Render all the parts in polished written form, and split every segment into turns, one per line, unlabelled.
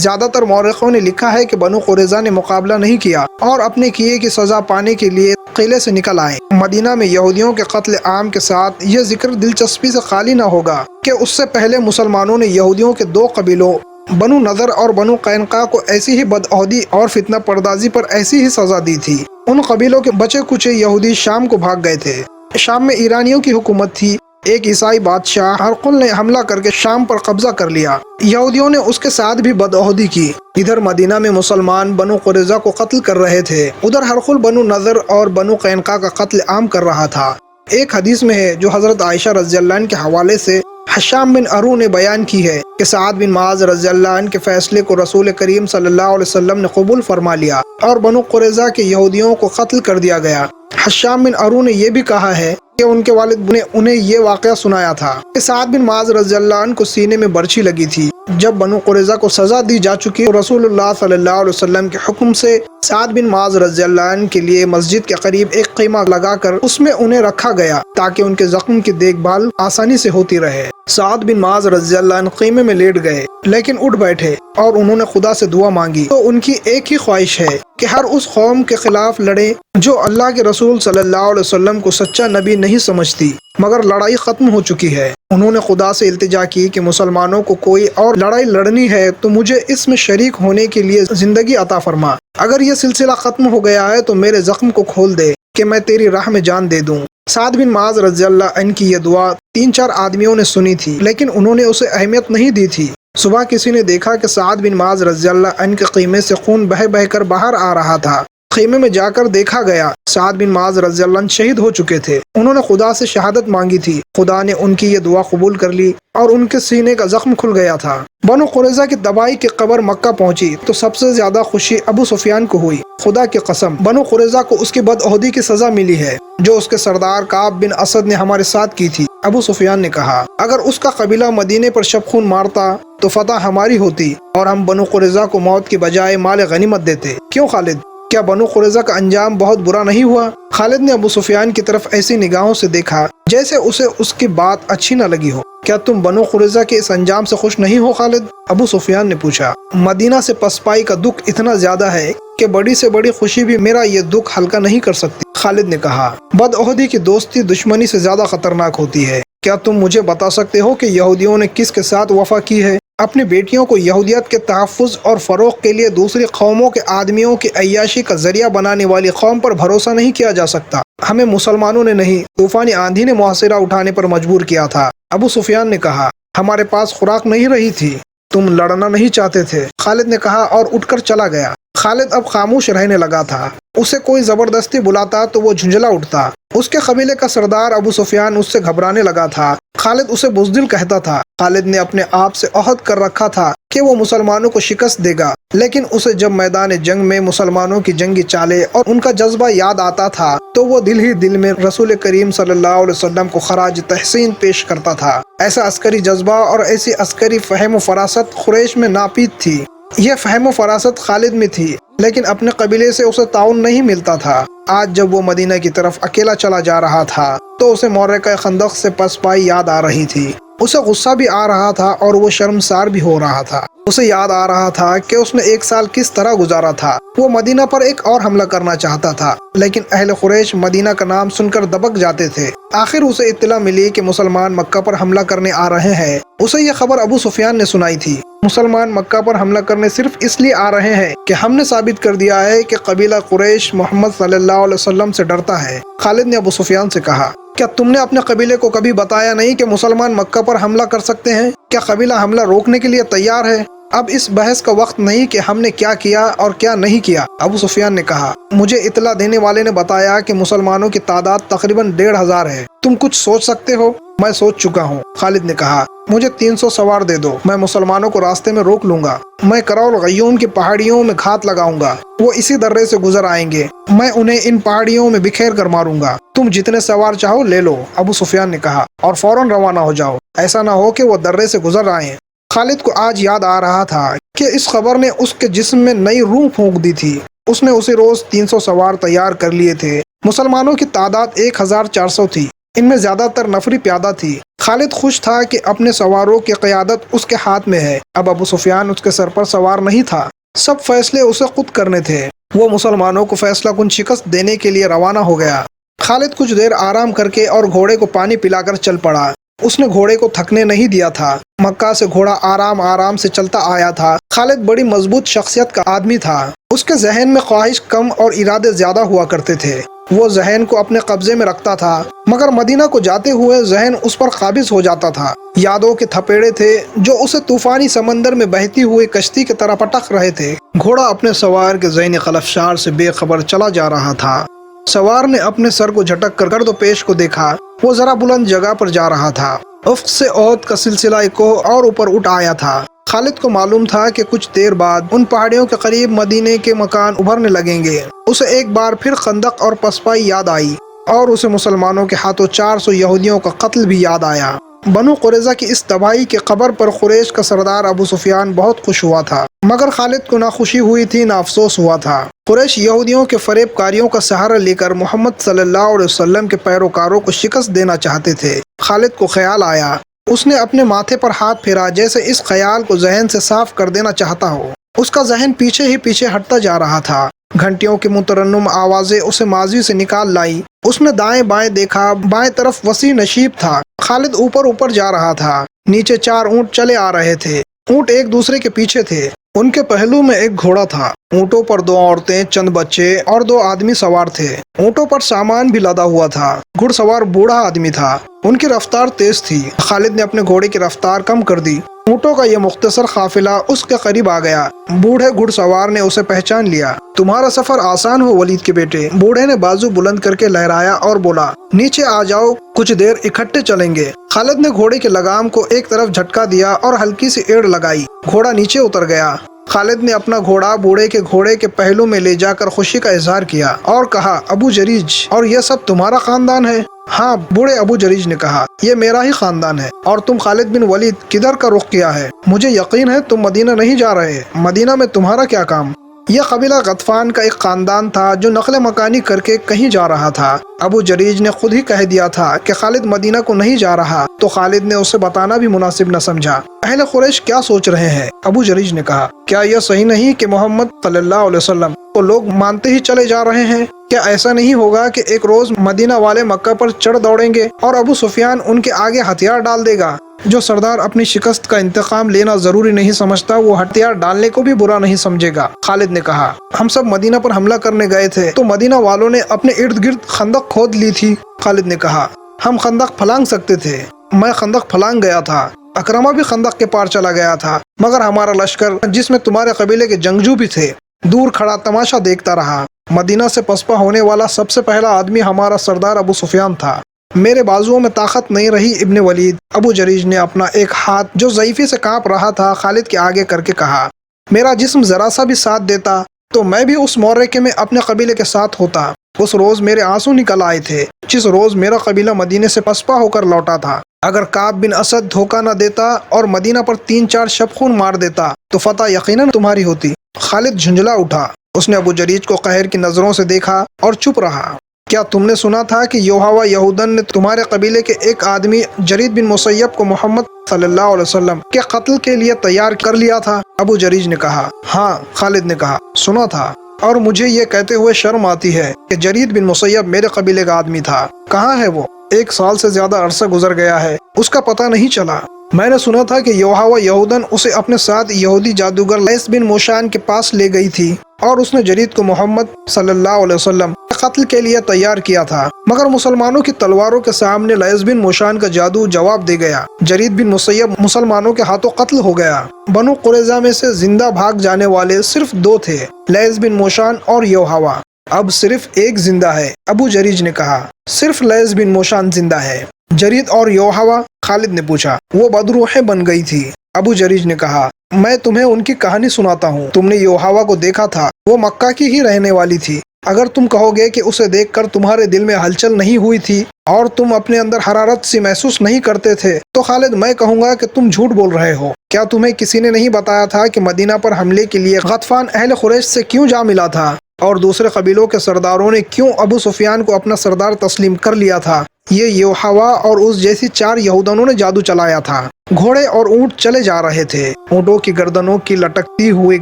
زیادہ تر مورخوں نے لکھا ہے کہ بنو قریظہ نے مقابلہ نہیں کیا اور اپنے کیے کی سزا پانے کے لیے قلعے سے نکل آئے۔ مدینہ میں یہودیوں کے قتل عام کے ساتھ یہ ذکر دلچسپی سے خالی نہ ہوگا کہ اس سے پہلے مسلمانوں نے یہودیوں کے دو قبیلوں بنو نضر اور بنو قینقاع کو ایسی ہی بدعہدی اور فتنہ پردازی پر ایسی ہی سزا دی تھی۔ ان قبیلوں کے بچے کچے یہودی شام کو بھاگ گئے تھے۔ شام میں ایرانیوں کی حکومت تھی۔ ایک عیسائی بادشاہ ہرقل نے حملہ کر کے شام پر قبضہ کر لیا۔ یہودیوں نے اس کے ساتھ بھی بدعہدی کی۔ ادھر مدینہ میں مسلمان بنو قریظہ کو قتل کر رہے تھے، ادھر ہرقل بنو نضر اور بنو قینقاع کا قتل عام کر رہا تھا۔ ایک حدیث میں ہے جو حضرت عائشہ رضی اللہ عنہ کے حوالے سے حشام بن عروہ نے بیان کی ہے کہ سعد بن معاذ رضی اللہ عنہ کے فیصلے کو رسول کریم صلی اللہ علیہ وسلم نے قبول فرما لیا اور بنو قریظہ کے یہودیوں کو قتل کر دیا گیا۔ حشام بن عروہ نے یہ بھی کہا ہے کہ ان کے والد نے انہیں یہ واقعہ سنایا تھا کہ سعد بن معاذ رضی اللہ عنہ کو سینے میں برچھی لگی تھی۔ جب بنو قریظہ کو سزا دی جا چکی تو رسول اللہ صلی اللہ علیہ وسلم کے حکم سے سعد بن معاذ رضی اللہ عنہ کے لیے مسجد کے قریب ایک خیمہ لگا کر اس میں انہیں رکھا گیا تاکہ ان کے زخم کی دیکھ بھال آسانی سے ہوتی رہے۔ سعد بن معاذ رضی اللہ عنہ خیمے میں لیٹ گئے لیکن اٹھ بیٹھے اور انہوں نے خدا سے دعا مانگی تو ان کی ایک ہی خواہش ہے کہ ہر اس قوم کے خلاف لڑیں جو اللہ کے رسول صلی اللہ علیہ وسلم کو سچا نبی نہیں سمجھتی، مگر لڑائی ختم ہو چکی ہے۔ انہوں نے خدا سے التجا کی کہ مسلمانوں کو کوئی اور لڑائی لڑنی ہے تو مجھے اس میں شریک ہونے کے لیے زندگی عطا فرما۔ اگر یہ سلسلہ ختم ہو گیا ہے تو میرے زخم کو کھول دے کہ میں تیری راہ میں جان دے دوں۔ سعد بن معاذ رضی اللہ عنہ کی یہ دعا 3-4 آدمیوں نے سنی تھی لیکن انہوں نے اسے اہمیت نہیں دی تھی۔ صبح کسی نے دیکھا کہ سعد بن معاذ رضی اللہ عنہ کے خیمے سے خون بہہ بہہ کر باہر آ رہا تھا۔ خیمے میں جا کر دیکھا گیا سعد بن معاذ رضی اللہ عنہ شہید ہو چکے تھے۔ انہوں نے خدا سے شہادت مانگی تھی، خدا نے ان کی یہ دعا قبول کر لی اور ان کے سینے کا زخم کھل گیا تھا۔ بنو قریظہ کی تباہی کی خبر مکہ پہنچی تو سب سے زیادہ خوشی ابو سفیان کو ہوئی۔ خدا کی قسم، بنو قریظہ کو اس کی بدعہدی کی سزا ملی ہے جو اس کے سردار کعب بن اسد نے ہمارے ساتھ کی تھی۔ ابو سفیان نے کہا اگر اس کا قبیلہ مدینے پر شب خون مارتا تو فتح ہماری ہوتی اور ہم بنو قریظہ کو موت کی بجائے مال غنیمت دیتے۔ کیوں خالد، کیا بنو قریظہ کا انجام بہت برا نہیں ہوا؟ خالد نے ابو سفیان کی طرف ایسی نگاہوں سے دیکھا جیسے اسے اس کی بات اچھی نہ لگی ہو۔ کیا تم بنو قریظہ کے اس انجام سے خوش نہیں ہو خالد؟ ابو سفیان نے پوچھا۔ مدینہ سے پسپائی کا دکھ اتنا زیادہ ہے کہ بڑی سے بڑی خوشی بھی میرا یہ دکھ ہلکا نہیں کر سکتی۔ خالد نے کہا بدعہدی کی دوستی دشمنی سے زیادہ خطرناک ہوتی ہے۔ کیا تم مجھے بتا سکتے ہو کہ یہودیوں نے کس کے ساتھ وفا کی ہے؟ اپنی بیٹیوں کو یہودیت کے تحفظ اور فروغ کے لیے دوسری قوموں کے آدمیوں کی عیاشی کا ذریعہ بنانے والی قوم پر بھروسہ نہیں کیا جا سکتا۔ ہمیں مسلمانوں نے نہیں، طوفانی آندھی نے محاصرہ اٹھانے پر مجبور کیا تھا۔ ابو سفیان نے کہا ہمارے پاس خوراک نہیں رہی تھی، تم لڑنا نہیں چاہتے تھے۔ خالد نے کہا اور اٹھ کر چلا گیا۔ خالد اب خاموش رہنے لگا تھا۔ اسے کوئی زبردستی بلاتا تو وہ جھنجلا اٹھتا۔ اس کے قبیلے کا سردار ابو سفیان اس سے گھبرانے لگا تھا۔ خالد اسے بزدل کہتا تھا۔ خالد نے اپنے آپ سے عہد کر رکھا تھا کہ وہ مسلمانوں کو شکست دے گا، لیکن اسے جب میدان جنگ میں مسلمانوں کی جنگی چالیں اور ان کا جذبہ یاد آتا تھا تو وہ دل ہی دل میں رسول کریم صلی اللہ علیہ وسلم کو خراج تحسین پیش کرتا تھا۔ ایسا عسکری جذبہ اور ایسی عسکری فہم و فراست قریش میں ناپید تھی۔ یہ فہم و فراست خالد میں تھی لیکن اپنے قبیلے سے اسے تعاون نہیں ملتا تھا۔ آج جب وہ مدینہ کی طرف اکیلا چلا جا رہا تھا تو اسے معرکہ خندق سے پسپائی یاد آ رہی تھی۔ اسے غصہ بھی آ رہا تھا اور وہ شرمسار بھی ہو رہا تھا۔ اسے یاد آ رہا تھا کہ اس نے 1 سال کس طرح گزارا تھا۔ وہ مدینہ پر ایک اور حملہ کرنا چاہتا تھا لیکن اہل قریش مدینہ کا نام سن کر دبک جاتے تھے۔ آخر اسے اطلاع ملی کہ مسلمان مکہ پر حملہ کرنے آ رہے ہیں۔ اسے یہ خبر ابو سفیان نے سنائی تھی۔ مسلمان مکہ پر حملہ کرنے صرف اس لیے آ رہے ہیں کہ ہم نے ثابت کر دیا ہے کہ قبیلہ قریش محمد صلی اللہ علیہ وسلم سے ڈرتا ہے۔ خالد نے ابو سفیان سے کہا کیا تم نے اپنے قبیلے کو کبھی بتایا نہیں کہ مسلمان مکہ پر حملہ کر سکتے ہیں؟ کیا قبیلہ حملہ روکنے کے لیے تیار ہے؟ اب اس بحث کا وقت نہیں کہ ہم نے کیا کیا اور کیا نہیں کیا۔ ابو سفیان نے کہا مجھے اطلاع دینے والے نے بتایا کہ مسلمانوں کی تعداد تقریباً 1500 ہے۔ تم کچھ سوچ سکتے ہو؟ میں سوچ چکا ہوں۔ خالد نے کہا مجھے 300 سوار دے دو، میں مسلمانوں کو راستے میں روک لوں گا۔ میں کرول غیوم کی پہاڑیوں میں گھات لگاؤں گا، وہ اسی درے سے گزر آئیں گے، میں انہیں ان پہاڑیوں میں بکھیر کر ماروں گا۔ تم جتنے سوار چاہو لے لو، ابو سفیان نے کہا، اور فوراً روانہ ہو جاؤ، ایسا نہ ہو کہ وہ درے سے گزر آئیں۔ خالد کو آج یاد آ رہا تھا کہ اس خبر نے اس کے جسم میں نئی روح پھونک دی تھی۔ اس نے اسی روز 300 سوار تیار کر لیے تھے۔ مسلمانوں کی تعداد 1400 تھی، ان میں زیادہ تر نفری پیادہ تھی۔ خالد خوش تھا کہ اپنے سواروں کی قیادت اس کے ہاتھ میں ہے۔ اب ابو سفیان اس کے سر پر سوار نہیں تھا، سب فیصلے اسے خود کرنے تھے۔ وہ مسلمانوں کو فیصلہ کن شکست دینے کے لیے روانہ ہو گیا۔ خالد کچھ دیر آرام کر کے اور گھوڑے کو پانی پلا کر چل پڑا۔ اس نے گھوڑے کو تھکنے نہیں دیا تھا۔ مکہ سے گھوڑا آرام آرام سے چلتا آیا تھا۔ خالد بڑی مضبوط شخصیت کا آدمی تھا۔ اس کے ذہن میں خواہش کم اور ارادے زیادہ ہوا کرتے تھے۔ وہ ذہن کو اپنے قبضے میں رکھتا تھا، مگر مدینہ کو جاتے ہوئے ذہن اس پر قابض ہو جاتا تھا۔ یادوں کے تھپیڑے تھے جو اسے طوفانی سمندر میں بہتی ہوئی کشتی کی طرح پٹک رہے تھے۔ گھوڑا اپنے سوار کے ذہنی خلفشار سے بے خبر چلا جا رہا تھا۔ سوار نے اپنے سر کو جھٹک کر گرد و پیش کو دیکھا۔ وہ ذرا بلند جگہ پر جا رہا تھا۔ افق سے عہد کا سلسلہ کوہ اور اوپر اٹھ آیا تھا۔ خالد کو معلوم تھا کہ کچھ دیر بعد ان پہاڑیوں کے قریب مدینے کے مکان ابھرنے لگیں گے۔ اسے ایک بار پھر خندق اور پسپائی یاد آئی، اور اسے مسلمانوں کے ہاتھوں 400 یہودیوں کا قتل بھی یاد آیا۔ بنو قریظہ کی اس تباہی کی خبر پر قریش کا سردار ابو سفیان بہت خوش ہوا تھا، مگر خالد کو نہ خوشی ہوئی تھی نہ افسوس ہوا تھا۔ قریش یہودیوں کے فریب کاریوں کا سہارا لے کر محمد صلی اللہ علیہ وسلم کے پیروکاروں کو شکست دینا چاہتے تھے۔ خالد کو خیال آیا۔ اس نے اپنے ماتھے پر ہاتھ پھیرا جیسے اس خیال کو ذہن سے صاف کر دینا چاہتا ہو۔ اس کا ذہن پیچھے ہی پیچھے ہٹتا جا رہا تھا۔ گھنٹیوں کی مترنم آوازیں اسے ماضی سے نکال لائی۔ اس نے دائیں بائیں دیکھا، بائیں طرف وسیع نشیب تھا۔ خالد اوپر اوپر جا رہا تھا۔ نیچے 4 اونٹ چلے آ رہے تھے۔ اونٹ ایک دوسرے کے پیچھے تھے۔ ان کے پہلو میں ایک گھوڑا تھا۔ اونٹوں پر 2 عورتیں، چند بچے اور 2 آدمی سوار تھے۔ اونٹوں پر سامان بھی لدا ہوا تھا۔ گھڑ سوار بوڑھا آدمی تھا۔ ان کی رفتار تیز تھی۔ خالد نے اپنے گھوڑے کی رفتار کم کر دی۔ اونٹوں کا یہ مختصر قافلہ اس کے قریب آ گیا۔ بوڑھے گھڑ سوار نے اسے پہچان لیا۔ تمہارا سفر آسان ہو ولید کے بیٹے۔ بوڑھے نے بازو بلند کر کے لہرایا اور بولا، نیچے آ جاؤ، کچھ دیر اکٹھے چلیں گے۔ خالد نے گھوڑے کے لگام کو ایک طرف جھٹکا دیا اور ہلکی سی ایڑ لگائی۔ گھوڑا نیچے اتر گیا۔ خالد نے اپنا گھوڑا بوڑھے کے گھوڑے کے پہلو میں لے جا کر خوشی کا اظہار کیا اور کہا، ابو جریج، اور یہ سب تمہارا خاندان ہے؟ ہاں، بوڑھے ابو جریج نے کہا، یہ میرا ہی خاندان ہے۔ اور تم خالد بن ولید کدھر کا رخ کیا ہے؟ مجھے یقین ہے تم مدینہ نہیں جا رہے۔ مدینہ میں تمہارا کیا کام؟ یہ قبیلہ غطفان کا ایک خاندان تھا جو نقل مکانی کر کے کہیں جا رہا تھا۔ ابو جریج نے خود ہی کہہ دیا تھا کہ خالد مدینہ کو نہیں جا رہا، تو خالد نے اسے بتانا بھی مناسب نہ سمجھا۔ اہل قریش کیا سوچ رہے ہیں؟ ابو جریج نے کہا، کیا یہ صحیح نہیں کہ محمد صلی اللہ علیہ وسلم کو لوگ مانتے ہی چلے جا رہے ہیں؟ کیا ایسا نہیں ہوگا کہ ایک روز مدینہ والے مکہ پر چڑھ دوڑیں گے اور ابو سفیان ان کے آگے ہتھیار ڈال دے گا؟ جو سردار اپنی شکست کا انتقام لینا ضروری نہیں سمجھتا، وہ ہتھیار ڈالنے کو بھی برا نہیں سمجھے گا۔ خالد نے کہا، ہم سب مدینہ پر حملہ کرنے گئے تھے تو مدینہ والوں نے اپنے ارد گرد خندق کھود لی تھی۔ خالد نے کہا، ہم خندق پھلانگ سکتے تھے۔ میں خندق پھلانگ گیا تھا۔ اکرمہ بھی خندق کے پار چلا گیا تھا، مگر ہمارا لشکر، جس میں تمہارے قبیلے کے جنگجو بھی تھے، دور کھڑا تماشا دیکھتا رہا۔ مدینہ سے پسپا ہونے والا سب سے پہلا آدمی ہمارا سردار ابو سفیان تھا۔ میرے بازوؤں میں طاقت نہیں رہی ابن ولید۔ ابو جریج نے اپنا ایک ہاتھ جو ضعیفی سے کانپ رہا تھا خالد کے آگے کر کے کہا، میرا جسم ذرا سا بھی ساتھ دیتا تو میں بھی اس معرکے میں اپنے قبیلے کے ساتھ ہوتا۔ اس روز میرے آنسو نکل آئے تھے، جس روز میرا قبیلہ مدینے سے پسپا ہو کر لوٹا تھا۔ اگر کعب بن اسد دھوکہ نہ دیتا اور مدینہ پر 3-4 شب خون مار دیتا تو فتح یقیناً تمہاری ہوتی۔ خالد جھنجلا اٹھا۔ اس نے ابو جریج کو قہر کی نظروں سے دیکھا اور چپ رہا۔ کیا تم نے سنا تھا کہ یوحوا یہودن نے تمہارے قبیلے کے ایک آدمی جرید بن مسیب کو محمد صلی اللہ علیہ وسلم کے قتل کے لیے تیار کر لیا تھا؟ ابو جریج نے کہا، ہاں۔ خالد نے کہا، سنا تھا، اور مجھے یہ کہتے ہوئے شرم آتی ہے کہ جرید بن مسیب میرے قبیلے کا آدمی تھا۔ کہاں ہے وہ؟ 1 سال سے زیادہ عرصہ گزر گیا ہے، اس کا پتہ نہیں چلا۔ میں نے سنا تھا کہ یوحوا یہودن اسے اپنے ساتھ یہودی جادوگر لیس بن موشان کے پاس لے گئی تھی، اور اس نے جرید کو محمد صلی اللہ علیہ وسلم کے قتل کے لیے تیار کیا تھا، مگر مسلمانوں کی تلواروں کے سامنے لیس بن موشان کا جادو جواب دے گیا۔ جرید بن مسیب مسلمانوں کے ہاتھوں قتل ہو گیا۔ بنو قریظہ میں سے زندہ بھاگ جانے والے صرف 2 تھے، لیس بن موشان اور یوحوا۔ اب صرف ایک زندہ ہے، ابو جریج نے کہا۔ صرف لیس بن موشان زندہ ہے؟ جرید اور یوحوا؟ خالد نے پوچھا۔ وہ بدروحیں بن گئی تھی۔ ابو جریج نے کہا، میں تمہیں ان کی کہانی سناتا ہوں۔ تم نے یوحوا کو دیکھا تھا، وہ مکہ کی ہی رہنے والی تھی۔ اگر تم کہو گے کہ اسے دیکھ کر تمہارے دل میں ہلچل نہیں ہوئی تھی اور تم اپنے اندر حرارت سی محسوس نہیں کرتے تھے، تو خالد میں کہوں گا کہ تم جھوٹ بول رہے ہو۔ کیا تمہیں کسی نے نہیں بتایا تھا کہ مدینہ پر حملے کے لیے غطفان اہل قریش سے کیوں جا ملا تھا؟ اور دوسرے قبیلوں کے سرداروں نے کیوں ابو سفیان کو اپنا سردار تسلیم کر لیا تھا۔ یہ یوحوا اور اس جیسی 4 یہودانوں نے جادو چلایا تھا۔ گھوڑے اور اونٹ چلے جا رہے تھے، اونٹوں کی گردنوں کی لٹکتی ہوئی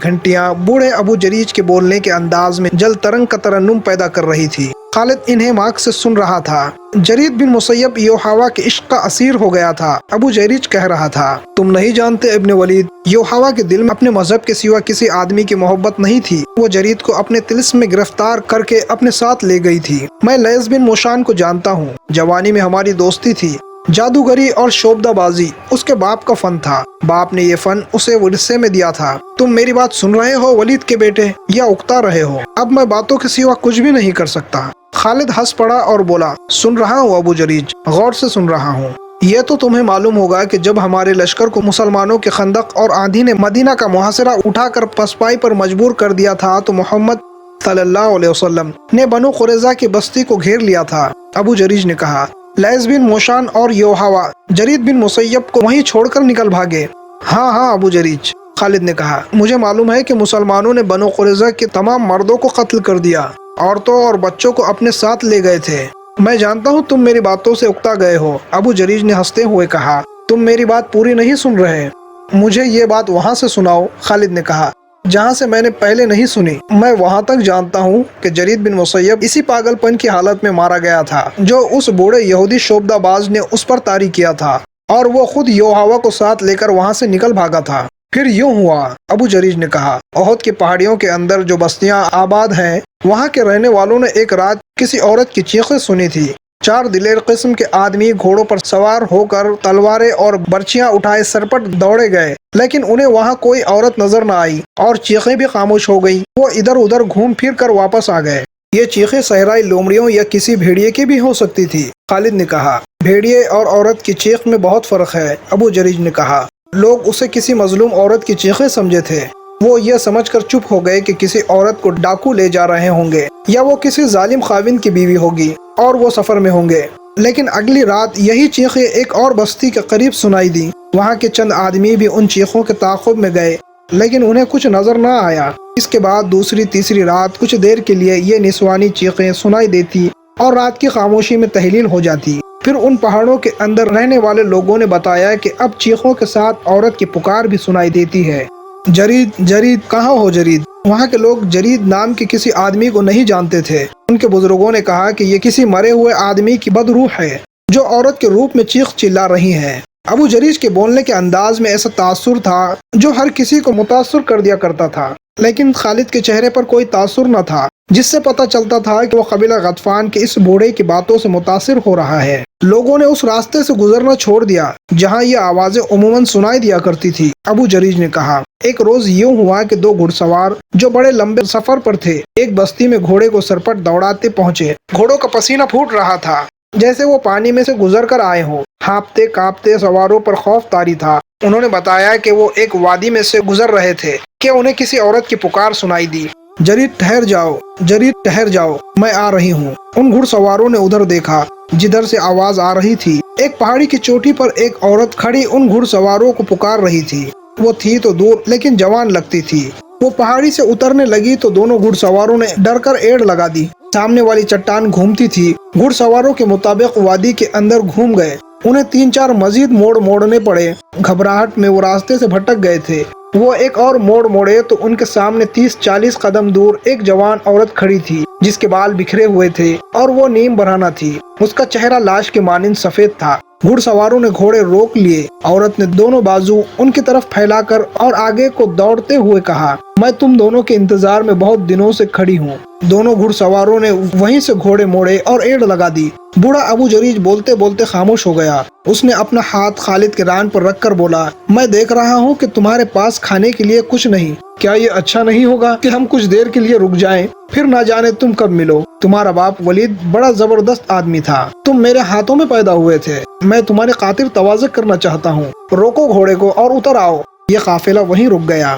گھنٹیاں بوڑھے ابو جریج کے بولنے کے انداز میں جل ترنگ کا ترنم پیدا کر رہی تھی۔ خالد انہیں ماغ سے سن رہا تھا۔ جرید بن مسیب یوحوا کے عشق کا اسیر ہو گیا تھا۔ ابو جریج کہہ رہا تھا، تم نہیں جانتے ابن ولید، یوحوا کے دل میں اپنے مذہب کے سوا کسی آدمی کی محبت نہیں تھی۔ وہ جرید کو اپنے طلسم میں گرفتار کر کے اپنے ساتھ لے گئی تھی۔ میں لیث بن موشان کو جانتا ہوں، جوانی میں ہماری دوستی تھی۔ جادوگری اور شوبدہ بازی اس کے باپ کا فن تھا، باپ نے یہ فن اسے ورثے میں دیا تھا۔ تم میری بات سن رہے ہو ولید کے بیٹے، یا اکتا رہے ہو؟ اب میں باتوں کے سوا کچھ بھی نہیں کر سکتا۔ خالد ہنس پڑا اور بولا، سن رہا ہوں ابو جریج، غور سے سن رہا ہوں۔ یہ تو تمہیں معلوم ہوگا کہ جب ہمارے لشکر کو مسلمانوں کے خندق اور آندھی نے مدینہ کا محاصرہ اٹھا کر پسپائی پر مجبور کر دیا تھا تو محمد صلی اللہ علیہ وسلم نے بنو قریظہ کی بستی کو گھیر لیا تھا۔ ابو جریج نے کہا، لیث بن موشان اور یوحوا جرید بن مسیب کو وہیں چھوڑ کر نکل بھاگے؟ ہاں ہاں ابو جریج، خالد نے کہا، مجھے معلوم ہے کہ مسلمانوں نے بنو قریظہ کے تمام مردوں کو قتل کر دیا، عورتوں اور بچوں کو اپنے ساتھ لے گئے تھے۔ میں جانتا ہوں تم میری باتوں سے اکتا گئے ہو۔ ابو جریج نے ہنستے ہوئے کہا، تم میری بات پوری نہیں سن رہے، مجھے یہ بات وہاں سے سناؤ۔ خالد نے کہا، جہاں سے میں نے پہلے نہیں سنی۔ میں وہاں تک جانتا ہوں کہ جرید بن مسیب اسی پاگل پن کی حالت میں مارا گیا تھا جو اس بوڑھے یہودی شوبدہ باز نے اس پر طاری کیا تھا، اور وہ خود یوحوا کو ساتھ لے کر وہاں سے نکل بھاگا تھا۔ پھر یوں ہوا، ابو جریج نے کہا، احد کی پہاڑیوں کے اندر جو بستیاں آباد ہیں، وہاں کے رہنے والوں نے ایک رات کسی عورت کی چیخیں سنی تھی۔ 4 دلیر قسم کے آدمی گھوڑوں پر سوار ہو کر تلواریں اور برچیاں اٹھائے سرپٹ دوڑے گئے، لیکن انہیں وہاں کوئی عورت نظر نہ آئی اور چیخیں بھی خاموش ہو گئی۔ وہ ادھر ادھر گھوم پھر کر واپس آ گئے۔ یہ چیخیں صحرائی لومڑیوں یا کسی بھیڑیے کی بھی ہو سکتی تھی۔ خالد نے کہا، بھیڑیے اور عورت کی چیخ میں بہت فرق ہے۔ ابو جریج نے کہا، لوگ اسے کسی مظلوم عورت کی چیخیں سمجھے تھے۔ وہ یہ سمجھ کر چپ ہو گئے کہ کسی عورت کو ڈاکو لے جا رہے ہوں گے، یا وہ کسی ظالم خاوند کی بیوی ہوگی اور وہ سفر میں ہوں گے۔ لیکن اگلی رات یہی چیخیں ایک اور بستی کے قریب سنائی دی۔ وہاں کے چند آدمی بھی ان چیخوں کے تعاقب میں گئے، لیکن انہیں کچھ نظر نہ آیا۔ اس کے بعد دوسری تیسری رات کچھ دیر کے لیے یہ نسوانی چیخیں سنائی دیتی اور رات کی خاموشی میں تحلیل ہو جاتی۔ پھر ان پہاڑوں کے اندر رہنے والے لوگوں نے بتایا کہ اب چیخوں کے ساتھ عورت کی پکار بھی سنائی دیتی ہے، جرید جرید، کہاں ہو جرید؟ وہاں کے لوگ جرید نام کے کسی آدمی کو نہیں جانتے تھے۔ ان کے بزرگوں نے کہا کہ یہ کسی مرے ہوئے آدمی کی بدروح ہے جو عورت کے روپ میں چیخ چلا رہی ہے۔ ابو جریج کے بولنے کے انداز میں ایسا تاثر تھا جو ہر کسی کو متاثر کر دیا کرتا تھا، لیکن خالد کے چہرے پر کوئی تاثر نہ تھا، جس سے پتہ چلتا تھا کہ وہ قبیلہ غطفان کے اس بوڑھے کی باتوں سے متاثر ہو رہا ہے۔ لوگوں نے اس راستے سے گزرنا چھوڑ دیا جہاں یہ آوازیں عموماً سنائی دیا کرتی تھی۔ ابو جریج نے کہا، ایک روز یوں ہوا کہ 2 گھڑ سوار جو بڑے لمبے سفر پر تھے ایک بستی میں گھوڑے کو سرپٹ دوڑاتے پہنچے۔ گھوڑوں کا پسینہ پھوٹ رہا تھا جیسے وہ پانی میں سے گزر کر آئے ہوں۔ ہانپتے کانپتے سواروں پر خوف طاری تھا۔ انہوں نے بتایا کہ وہ ایک وادی میں سے گزر رہے تھے کہ انہیں کسی عورت کی پکار سنائی دی، جرید ٹھہر جاؤ، جرید ٹھہر جاؤ، میں آ رہی ہوں۔ ان گھڑ سواروں نے ادھر دیکھا جدھر سے آواز آ رہی تھی۔ ایک پہاڑی کی چوٹی پر ایک عورت کھڑی ان گھڑ سواروں کو پکار رہی تھی۔ وہ تھی تو دور لیکن جوان لگتی تھی۔ وہ پہاڑی سے اترنے لگی تو دونوں گھڑ سواروں نے ڈر کر ایڑ لگا دی۔ سامنے والی چٹان گھومتی تھی۔ گھڑ سواروں کے مطابق وادی کے اندر گھوم گئے۔ انہیں 3-4 مزید موڑ موڑنے پڑے۔ گھبراہٹ میں وہ راستے سے بھٹک گئے تھے۔ وہ ایک اور موڑ موڑے تو ان کے سامنے 30-40 قدم دور ایک جوان عورت کھڑی تھی جس کے بال بکھرے ہوئے تھے اور وہ نیم برہنہ تھی۔ اس کا چہرہ لاش کے مانند سفید تھا۔ گھڑ سواروں نے گھوڑے روک لیے۔ عورت نے دونوں بازو ان کی طرف پھیلا کر اور آگے کو دوڑتے ہوئے کہا، میں تم دونوں کے انتظار میں بہت دنوں سے کھڑی ہوں۔ دونوں گھڑ سواروں نے وہیں سے گھوڑے موڑے اور ایڑ لگا دی۔ بوڑھا ابو جریج بولتے بولتے خاموش ہو گیا۔ اس نے اپنا ہاتھ خالد کے ران پر رکھ کر بولا، میں دیکھ رہا ہوں کہ تمہارے پاس کھانے کے لیے کچھ نہیں۔ کیا یہ اچھا نہیں ہوگا کہ ہم کچھ دیر کے لیے رک جائیں؟ پھر نہ جانے تم کب ملو۔ تمہارا باپ ولید بڑا زبردست آدمی تھا۔ تم میرے ہاتھوں میں پیدا ہوئے تھے۔ میں تمہاری خاطر تواضع کرنا چاہتا ہوں۔ روکو گھوڑے کو اور اتر آؤ۔ یہ قافلہ وہیں رک گیا۔